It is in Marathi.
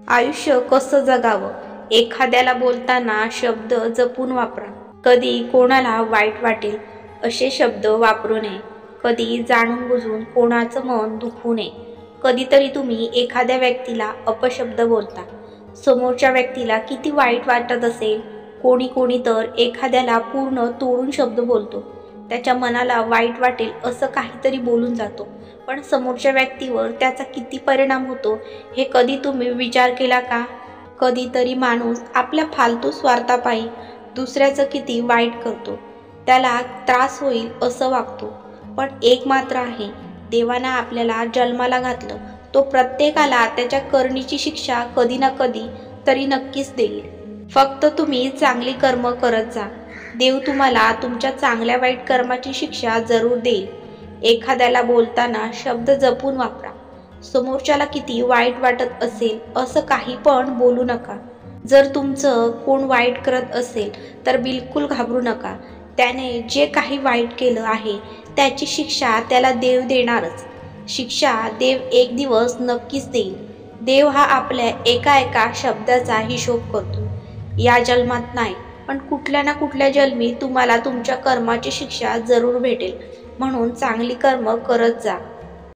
आयुष्य कसं जगावं? एखाद्याला बोलताना शब्द जपून वापरा. कधी कोणाला वाईट वाटेल असे शब्द वापरू नये. कधी जाणून बुजून कोणाचं मन दुखवू नये. कधीतरी तुम्ही एखाद्या व्यक्तीला अपशब्द बोलता. समोरच्या व्यक्तीला किती वाईट वाटत असेल. कोणी तर एखाद्याला पूर्ण तोडून शब्द बोलतो. त्याच्या मनाला वाईट वाटेल असं काहीतरी बोलून जातो, पण समोरच्या व्यक्तीवर त्याचा किती परिणाम होतो हे कधी तुम्ही विचार केला का? कधीतरी माणूस आपल्या फालतू स्वार्थापायी दुसऱ्याचं किती वाईट करतो. त्याला त्रास होईल असं वागतो. पण एक मात्र आहे, देवानं आपल्याला जन्माला घातलं, तो प्रत्येकाला त्याच्या करणीची शिक्षा कधी ना कधी तरी नक्कीच देईल. फक्त तुम्ही चांगली कर्म करत जा. देव तुम्हाला तुमच्या चांगल्या वाईट कर्माची शिक्षा जरूर देईल. एखाद्याला बोलताना शब्द जपून वापरा. समोरच्याला किती वाईट वाटत असेल असं काही पण बोलू नका. जर तुमचं कोण वाईट करत असेल तर बिलकुल घाबरू नका. त्याने जे काही वाईट केलं आहे त्याची शिक्षा त्याला देव देणारच. शिक्षा देव एक दिवस नक्कीच देईल. देव हा आपल्या एका शब्दाचा हिशोब करतो. या जन्मात नाही, पण कुठल्या ना कुठल्या जन्मी तुम्हाला तुमच्या कर्माची शिक्षा जरूर भेटेल. म्हणून चांगली कर्म करत जा.